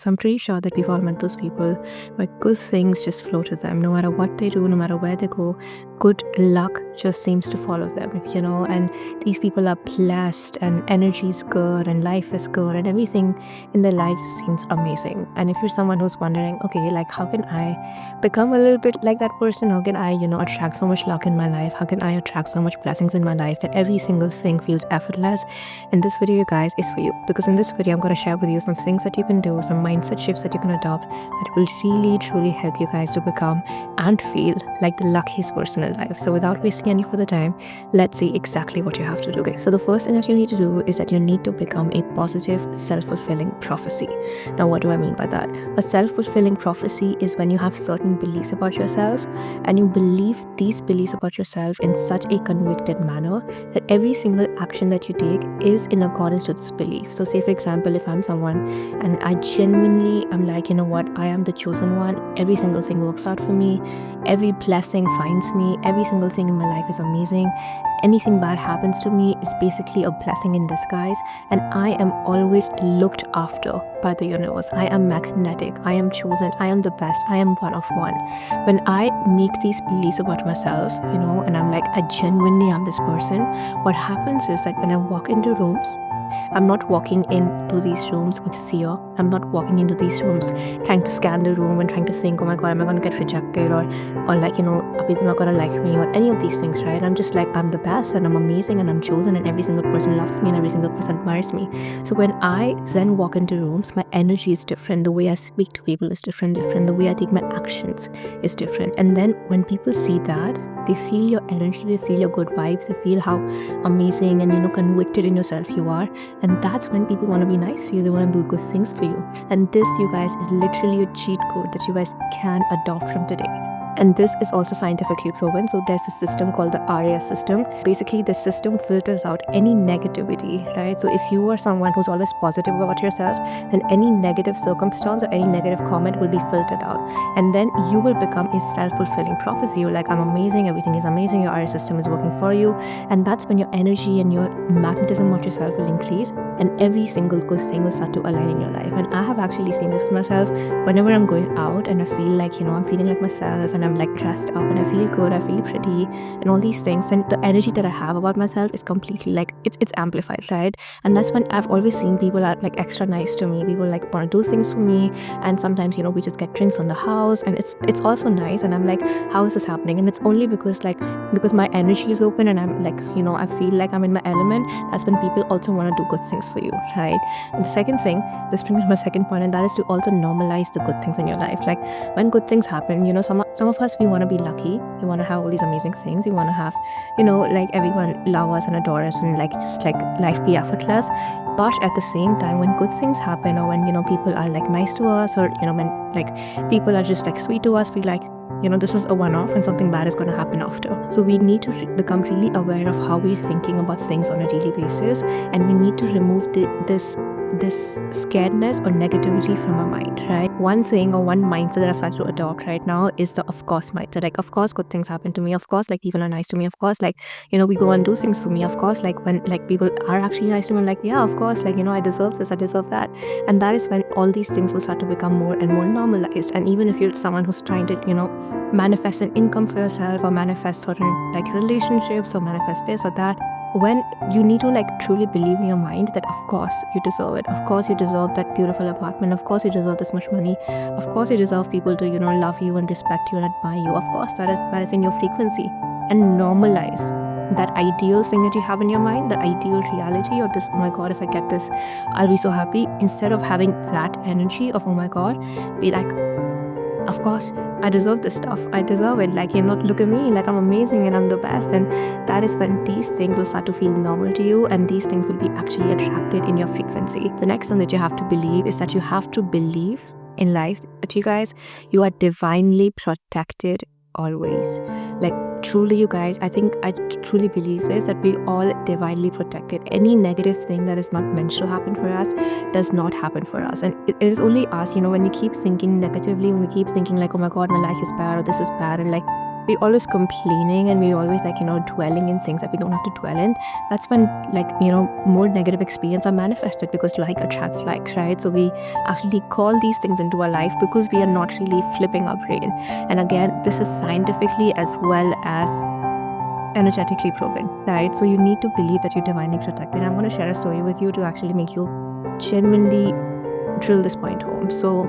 So I'm pretty sure that we've all met those people where good things just flow to them. No matter what they do, no matter where they go, good luck just seems to follow them, and these people are blessed and energy is good and life is good and everything in their life seems amazing. And if you're someone who's wondering, okay, like how can I become a little bit like that person? How can I, attract so much luck in my life? How can I attract so much blessings in my life that every single thing feels effortless? And this video, you guys, is for you, because in this video I'm going to share with you some things that you can do, some mindset shifts that you can adopt that will really truly help you guys to become and feel like the luckiest person alive. So without wasting any further time, let's see exactly what you have to do. Okay, so the first thing that you need to do is that you need to become a positive self-fulfilling prophecy. Now, what do I mean by that? A self-fulfilling prophecy is when you have certain beliefs about yourself and you believe these beliefs about yourself in such a convicted manner that every single action that you take is in accordance to this belief. So say, for example, if I'm someone and I genuinely am like, you know what, I am the chosen one, every single thing works out for me, every blessing finds me, every single thing in my life is amazing, anything bad happens to me is basically a blessing in disguise, and I am always looked after by the universe. I am magnetic, I am chosen, I am the best, I am one of one. When I make these beliefs about myself, and I'm like, I genuinely am this person, what happens is that when I walk into rooms, I'm not walking into these rooms with fear. I'm not walking into these rooms trying to scan the room and trying to think, oh my God, am I going to get rejected, or like, are people not going to like me, or any of these things, right? I'm just like, I'm the best and I'm amazing and I'm chosen and every single person loves me and every single person admires me. So when I then walk into rooms, my energy is different. The way I speak to people is different. The way I take my actions is different. And then when people see that, they feel your energy, they feel your good vibes, they feel how amazing and convicted in yourself you are. And that's when people want to be nice to you, they want to do good things for you. And this, you guys, is literally a cheat code that you guys can adopt from today. And this is also scientifically proven. So there's a system called the RAS system. Basically, the system filters out any negativity, right? So if you are someone who's always positive about yourself, then any negative circumstance or any negative comment will be filtered out. And then you will become a self-fulfilling prophecy. You're like, I'm amazing, everything is amazing, your RAS system is working for you. And that's when your energy and your magnetism of yourself will increase, and every single good thing will start to align in your life. And I have actually seen this for myself. Whenever I'm going out and I feel like, I'm feeling like myself and I'm like dressed up and I feel good, I feel pretty and all these things, and the energy that I have about myself is completely like, it's amplified, right? And that's when I've always seen people are like extra nice to me. People like want to do things for me, and sometimes, we just get drinks on the house, and it's also nice. And I'm like, how is this happening? And it's only because my energy is open and I'm like, I feel like I'm in my element. That's when people also want to do good things for you, right? And the second thing, this brings me to my second point, and that is to also normalize the good things in your life. Like when good things happen, some of us, we want to be lucky, we want to have all these amazing things, we want to have, like everyone love us and adore us and like just like life be effortless. But at the same time, when good things happen, or when people are like nice to us, or when like people are just like sweet to us, we like, this is a one-off and something bad is going to happen after. So we need to become really aware of how we're thinking about things on a daily basis, and we need to remove this scaredness or negativity from our mind, right? One thing or one mindset that I've started to adopt right now is the of course mindset. Like, of course good things happen to me, of course like people are nice to me, of course like we go and do things for me, of course like when like people are actually nice to me, I'm like, yeah, of course, like I deserve this, I deserve that. And that is when all these things will start to become more and more normalized. And even if you're someone who's trying to manifest an income for yourself, or manifest certain like relationships, or manifest this or that, when you need to like truly believe in your mind that of course you deserve it, of course you deserve that beautiful apartment, of course you deserve this much money, of course you deserve people to love you and respect you and admire you, of course that is in your frequency. And normalize that ideal thing that you have in your mind, that ideal reality of this, oh my God, if I get this, I'll be so happy. Instead of having that energy of, oh my God, be like, of course I deserve this stuff, I deserve it, like look at me, like I'm amazing and I'm the best. And that is when these things will start to feel normal to you, and these things will be actually attracted in your frequency. The next thing that you have to believe is that you have to believe in life that you guys, you are divinely protected always. Like truly, you guys, I truly believe this, that we all divinely protected. Any negative thing that is not meant to happen for us does not happen for us. And it is only us, when we keep thinking negatively, when we keep thinking like, oh my God, my life is bad, or this is bad, and like we're always complaining and we're always like, dwelling in things that we don't have to dwell in, that's when like, more negative experience are manifested, because like attracts like, right? So we actually call these things into our life because we are not really flipping our brain. And again, this is scientifically as well as energetically proven, right? So you need to believe that you're divinely protected. I'm going to share a story with you to actually make you genuinely drill this point home. So,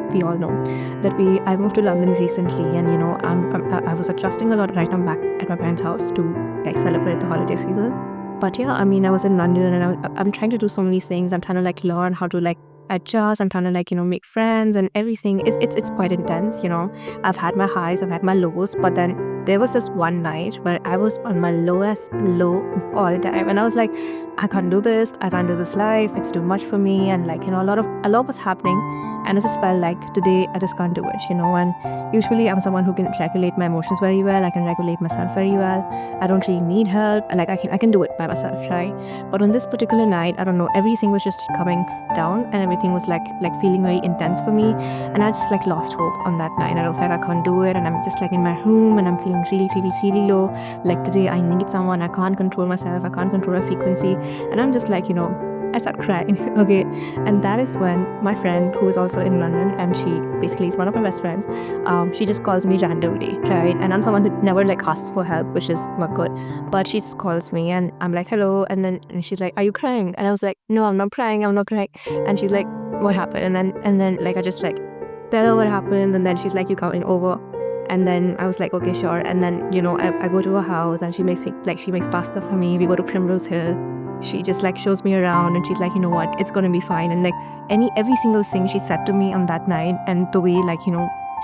we all know that I moved to London recently, and I was adjusting a lot. Right now I'm back at my parents' house to like celebrate the holiday season. But yeah, I mean, I was in London, and I'm trying to do so many things. I'm trying to like learn how to like adjust. I'm trying to like make friends and everything. It's quite intense. I've had my highs, I've had my lows, but then there was this one night where I was on my lowest low all the time, and I was like, I can't do this. I can't do this life. It's too much for me, and like a lot was happening, and I just felt like today I just can't do it. And usually I'm someone who can regulate my emotions very well. I can regulate myself very well. I don't really need help. Like I can do it by myself, right? But on this particular night, I don't know, everything was just coming down, and everything was like feeling very intense for me, and I just like lost hope on that night. And I was like, I can't do it, and I'm just like in my room, and I'm feeling really, really, really low. Like today I need someone. I can't control myself. I can't control my frequency, and I'm just like, I start crying. Okay. And that is when my friend, who is also in London, and she basically is one of my best friends, she just calls me randomly, right? And I'm someone who never like asks for help, which is not good. But she just calls me, and I'm like, hello. And then she's like, are you crying? And I was like, no, I'm not crying. I'm not crying. And she's like, what happened? And then like I just like tell her what happened, and then she's like, you coming over? And then I was like, okay, sure. And then I go to her house, and she makes pasta for me. We go to Primrose Hill. She just like shows me around, and she's like, you know what, it's gonna be fine. And like every single thing she said to me on that night, and the way like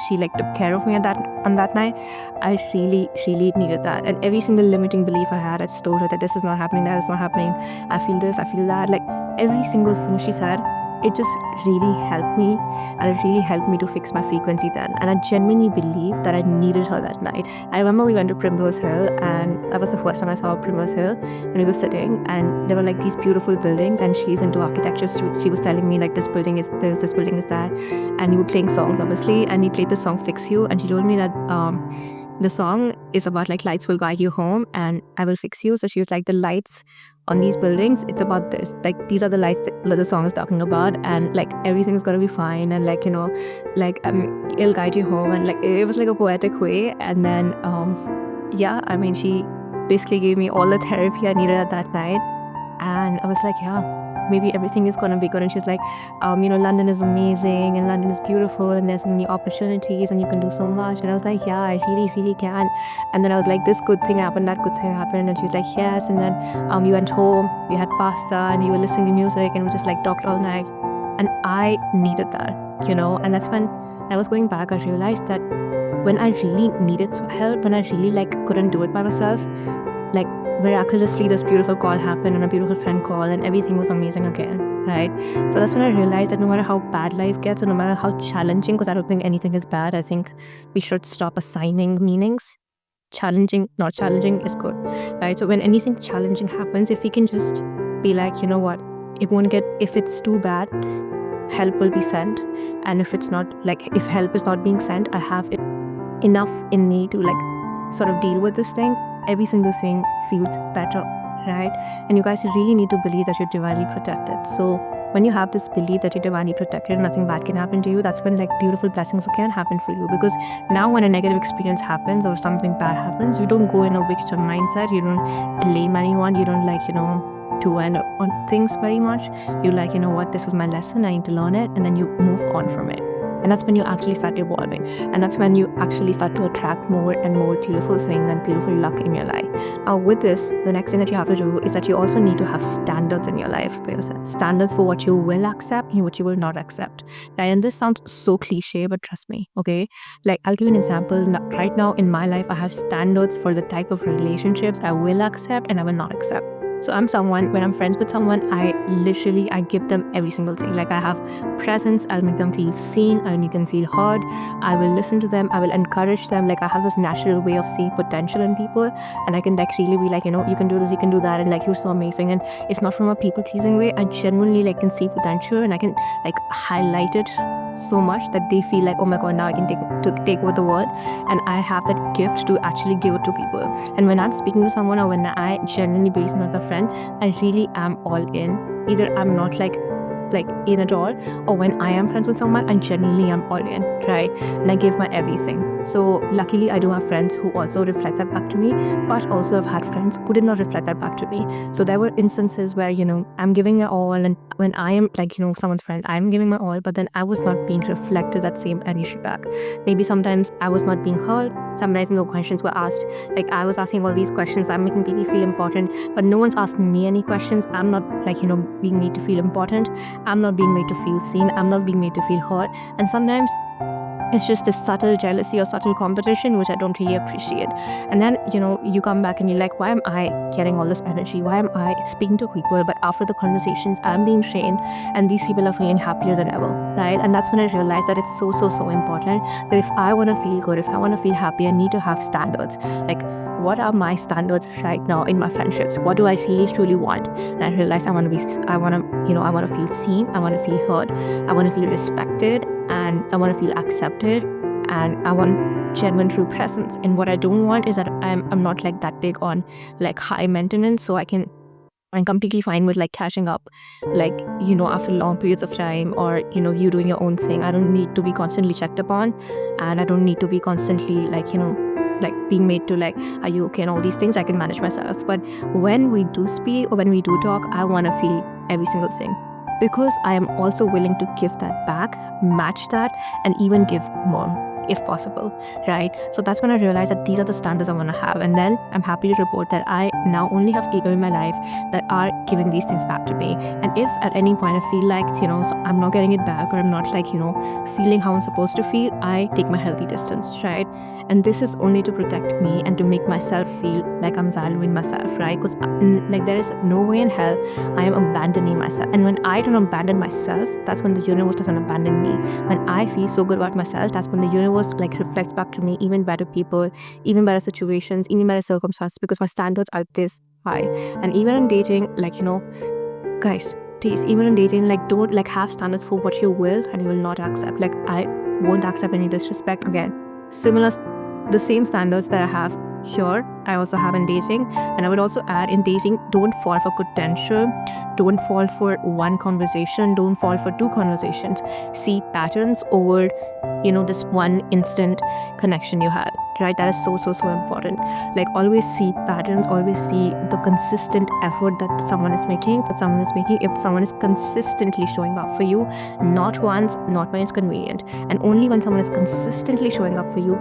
she like took care of me on that night, I really, really needed that. And every single limiting belief I had, I just told her that this is not happening, that is not happening. I feel this, I feel that. Like every single thing she said, it just really helped me, and it really helped me to fix my frequency then. And I genuinely believe that I needed her that night. I remember we went to Primrose Hill, and that was the first time I saw Primrose Hill, when we were sitting, and there were like these beautiful buildings, and she's into architecture. She was telling me like, this building is this, this building is that, and we were playing songs obviously, and we played the song Fix You, and she told me that the song is about like lights will guide you home and I will fix you. So she was like, the lights on these buildings, it's about this, like these are the lights that the song is talking about, and like everything's gonna be fine, and like it'll guide you home. And like it was like a poetic way. And then yeah, I mean, she basically gave me all the therapy I needed at that night, and I was like, yeah, maybe everything is gonna be good. And she's like, London is amazing, and London is beautiful, and there's so many opportunities, and you can do so much. And I was like, yeah, I really, really can. And then I was like, this good thing happened, that good thing happened. And she was like, yes. And then we went home, we had pasta, and we were listening to music, and we just like talked all night. And I needed that, and that's when I was going back, I realized that when I really needed some help, when I really like couldn't do it by myself, like miraculously this beautiful call happened, and a beautiful friend called, and everything was amazing again, right? So that's when I realized that no matter how bad life gets, and no matter how challenging, because I don't think anything is bad, I think we should stop assigning meanings. Challenging, not challenging is good, right? So when anything challenging happens, if we can just be like, you know what, if it's too bad, help will be sent. And if it's not, like if help is not being sent, I have enough in me to like sort of deal with this thing. Every single thing feels better, right? And you guys really need to believe that you're divinely protected. So when you have this belief that you're divinely protected and nothing bad can happen to you, that's when like beautiful blessings can happen for you. Because now when a negative experience happens or something bad happens, you don't go in a victim mindset, you don't blame anyone, you don't like to end on things very much. You like, what, this was my lesson, I need to learn it, and then you move on from it. And that's when you actually start evolving. And that's when you actually start to attract more and more beautiful things and beautiful luck in your life. With this, the next thing that you have to do is that you also need to have standards in your life for yourself. Standards for what you will accept and what you will not accept. Right? And this sounds so cliche, but trust me, okay? Like, I'll give you an example. Right now in my life, I have standards for the type of relationships I will accept and I will not accept. So I'm someone, when I'm friends with someone, I give them every single thing. Like I have presence, I'll make them feel seen, I'll make them feel heard, I will listen to them, I will encourage them. Like I have this natural way of seeing potential in people, and I can like really be like, you can do this, you can do that, and like you're so amazing. And it's not from a people pleasing way. I genuinely like can see potential, and I can like highlight it so much that they feel like, oh my god, now I can take over the world, and I have that gift to actually give it to people. And when I'm speaking to someone, or when I genuinely believe in another friend, I really am all in. Either I'm not like in at all, or when I am friends with someone, I genuinely am all in, right? And I give my everything. So luckily I do have friends who also reflect that back to me, but also I've had friends who did not reflect that back to me. So there were instances where, I'm giving my all, and when I am someone's friend, I'm giving my all, but then I was not being reflected that same energy back. Maybe sometimes I was not being heard. Sometimes no questions were asked. Like, I was asking all these questions, I'm making people feel important, but no one's asking me any questions. I'm not being made to feel important. I'm not being made to feel seen. I'm not being made to feel heard. And sometimes it's just this subtle jealousy or subtle competition, which I don't really appreciate. And then, you come back and you're like, why am I getting all this energy? Why am I speaking to people? But after the conversations, I'm being trained, and these people are feeling happier than ever, right? And that's when I realized that it's so, so, so important that if I want to feel good, if I want to feel happy, I need to have standards. Like, what are my standards right now in my friendships? What do I really truly want? And I realized I want to feel seen. I want to feel heard. I want to feel respected, and I want to feel accepted, and I want genuine true presence. And what I don't want is that I'm not like that big on like high maintenance, so I'm completely fine with like catching up, after long periods of time, or you doing your own thing. I don't need to be constantly checked upon, and I don't need to be constantly being made to are you okay, and all these things. I can manage myself. But when we do speak, or when we do talk, I want to feel every single thing, because I am also willing to give that back, match that, and even give more if possible, right? So that's when I realized that these are the standards I want to have. And then I'm happy to report that I now only have people in my life that are giving these things back to me. And if at any point I feel like, so I'm not getting it back, or I'm not feeling how I'm supposed to feel, I take my healthy distance, right? And this is only to protect me and to make myself feel like I'm valuing myself, right? Because there is no way in hell I am abandoning myself. And when I don't abandon myself, that's when the universe doesn't abandon me. When I feel so good about myself, that's when the universe reflects back to me even better people, even better situations, even better circumstances, because my standards are this high. And even in dating, guys, please, even in dating, don't have standards for what you will and you will not accept. I won't accept any disrespect. Again, the same standards that I have here, I also have in dating. And I would also add, in dating, don't fall for potential. Don't fall for one conversation. Don't fall for two conversations. See patterns over this one instant connection you had, right? That is so, so, so important. Always see patterns, always see the consistent effort that someone is making. If someone is consistently showing up for you, not once, not when it's convenient, and only when someone is consistently showing up for you,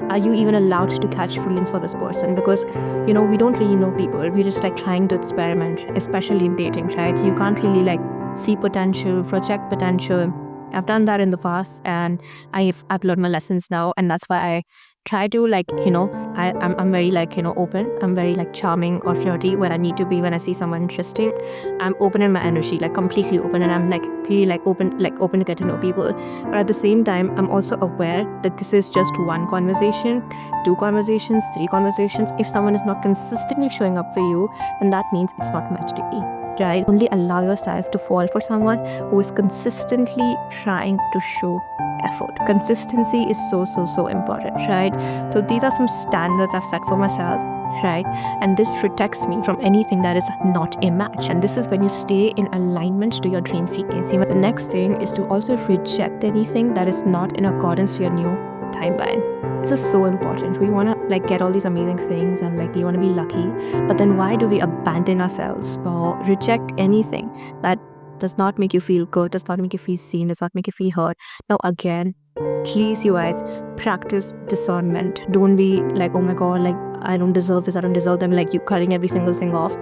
are you even allowed to catch feelings for this person? Because we don't really know people. We're just trying to experiment, especially in dating, right? So you can't really see potential, project potential. I've done that in the past, and I've learned my lessons now, and that's why I try to I'm very open. I'm very charming or flirty when I need to be. When I see someone interesting, I'm open in my energy, completely open, and I'm really open to get to know people. But at the same time, I'm also aware that this is just one conversation, two conversations, three conversations. If someone is not consistently showing up for you, then that means it's not meant to be. Right? Only allow yourself to fall for someone who is consistently trying to show effort. Consistency is so, so, so important, right? So these are some standards I've set for myself, right? And this protects me from anything that is not a match. And this is when you stay in alignment to your dream frequency. The next thing is to also reject anything that is not in accordance to your new timeline. This is so important. We want to get all these amazing things, and we want to be lucky, but then why do we abandon ourselves or reject anything that does not make you feel good, does not make you feel seen, does not make you feel heard? Now again, please, you guys, practice discernment. Don't be oh my god, I don't deserve this, I don't deserve them, you cutting every single thing off.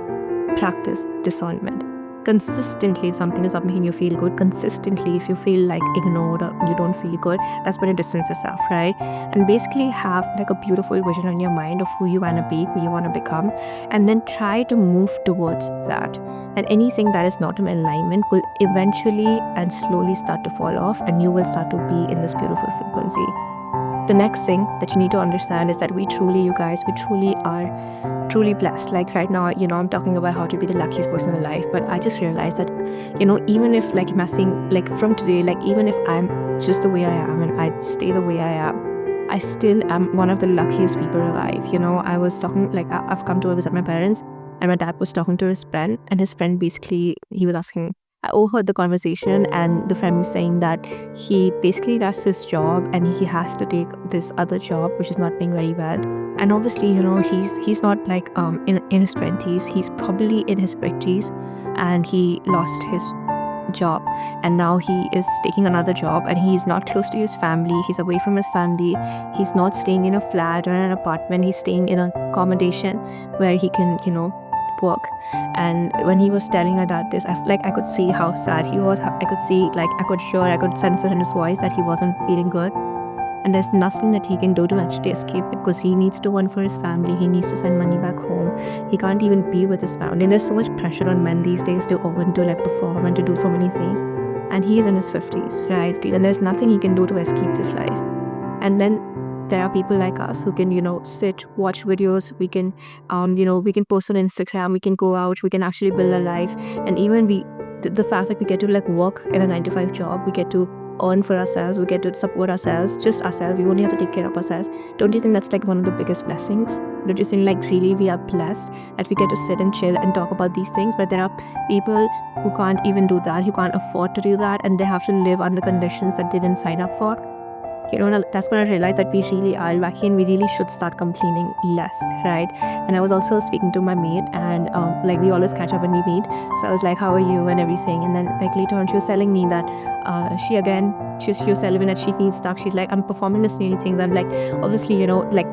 Practice discernment consistently. If something is not making you feel good, consistently, if you feel ignored or you don't feel good, that's when you distance yourself, right? And basically have a beautiful vision in your mind of who you want to be, who you want to become, and then try to move towards that. And anything that is not in alignment will eventually and slowly start to fall off, and you will start to be in this beautiful frequency. the next thing that you need to understand is that we truly, you guys, we truly are truly blessed. Like right now, I'm talking about how to be the luckiest person alive, but I just realized that, even if like nothing, like from today, like even if I'm just the way I am and I stay the way I am, I still am one of the luckiest people alive. I was talking, like I've come to visit my parents, and my dad was talking to his friend, and his friend basically, he was asking, I overheard the conversation, and the friend was saying that he basically does his job and he has to take this other job which is not paying very well. And obviously, he's not like in his 20s, he's probably in his 50s, and he lost his job, and now he is taking another job, and he's not close to his family, he's away from his family, he's not staying in a flat or an apartment, he's staying in an accommodation where he can work. And when he was telling her that this, I could see how sad he was. I could see, like I could hear, I could sense it in his voice that he wasn't feeling good. And there's nothing that he can do to actually escape it, because he needs to earn for his family. He needs to send money back home. He can't even be with his family. And there's so much pressure on men these days to earn, to like perform and to do so many things. And he's in his 50s, right? And there's nothing he can do to escape this life. And then there are people like us who can, sit, watch videos. We can, we can post on Instagram. We can go out. We can actually build a life. And even the fact that we get to like work in a 9 to 5 job, we get to earn for ourselves, we get to support ourselves, just ourselves. We only have to take care of ourselves. Don't you think that's like one of the biggest blessings? Don't you think like really we are blessed that we get to sit and chill and talk about these things? But there are people who can't even do that, who can't afford to do that, and they have to live under conditions that they didn't sign up for. That's when I realized that we really are lucky, and we really should start complaining less, right? And I was also speaking to my mate, and like we always catch up when we meet. So I was like, how are you and everything? And then like later on she was telling me that she was telling me that she feels stuck. She's like, I'm performing this many things. I'm like, obviously, like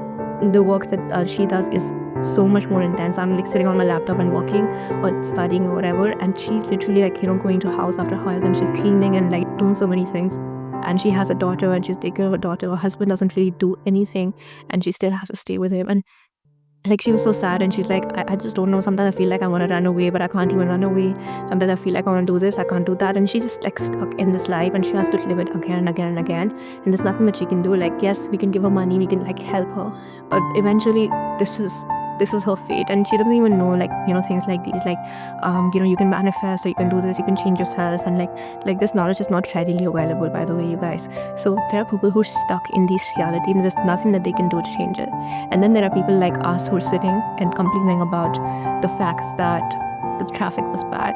the work that she does is so much more intense. I'm like sitting on my laptop and working or studying or whatever, and she's literally like, going to house after house, and she's cleaning and like doing so many things. And she has a daughter, and she's taking care of her daughter. Her husband doesn't really do anything, and she still has to stay with him. And like she was so sad, and she's like, I just don't know. Sometimes I feel like I want to run away, but I can't even run away. Sometimes I feel like I want to do this, I can't do that. And she's just like stuck in this life, and she has to live it again and again and again. And there's nothing that she can do. Like, yes, we can give her money, we can like help her, but eventually this is her fate. And she doesn't even know, like, things like these, like you can manifest, or you can do this, you can change yourself. And like this knowledge is not readily available, by the way, you guys. So there are people who are stuck in these realities, and there's nothing that they can do to change it. And then there are people like us who are sitting and complaining about the facts that the traffic was bad.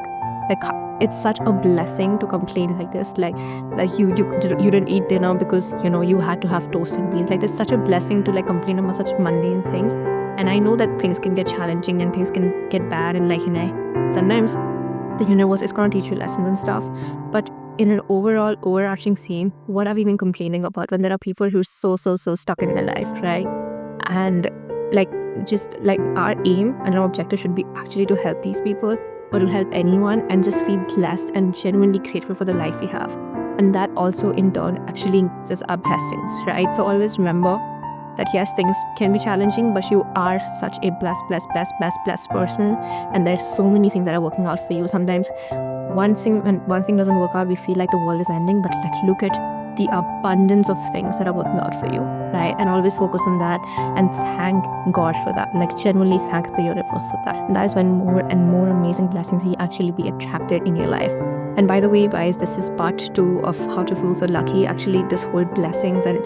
Like, it's such a blessing to complain like this, like you didn't eat dinner because you had to have toast and beans. Like, it's such a blessing to like complain about such mundane things. And I know that things can get challenging and things can get bad, and like sometimes the universe is gonna teach you lessons and stuff. But in an overall overarching theme, what have we been complaining about when there are people who are so stuck in their life, right? And like, just like our aim and our objective should be actually to help these people, or to help anyone, and just feel blessed and genuinely grateful for the life we have. And that also in turn actually increases our blessings, right? So always remember that yes, things can be challenging, but you are such a blessed person, and there's so many things that are working out for you. Sometimes when one thing doesn't work out, we feel like the world is ending, but like, look at the abundance of things that are working out for you, right? And always focus on that and thank God for that. Like, genuinely thank the universe for that. And that is when more and more amazing blessings will actually be attracted in your life. And by the way, guys, this is part 2 of how to feel so lucky. Actually, this whole blessings and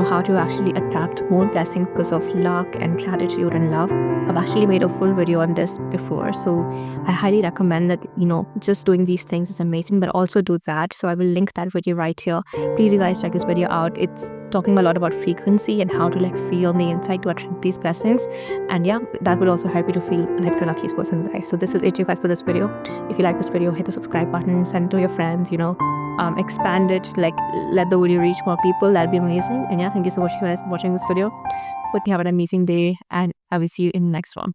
how to actually attract more blessings because of luck and gratitude and love. I've actually made a full video on this before, so I highly recommend that. Just doing these things is amazing, but also do that. So I will link that video right here. Please, you guys, check this video out. It's talking a lot about frequency and how to like feel on the inside to attract these blessings. And yeah, that will also help you to feel like the luckiest person in life. So this is it, you guys, for this video. If you like this video, hit the subscribe button, send it to your friends, expand it, like let the video reach more people. That'd be amazing. And yeah, thank you so much, you guys, for watching this video. Hope you have an amazing day, and I will see you in the next one.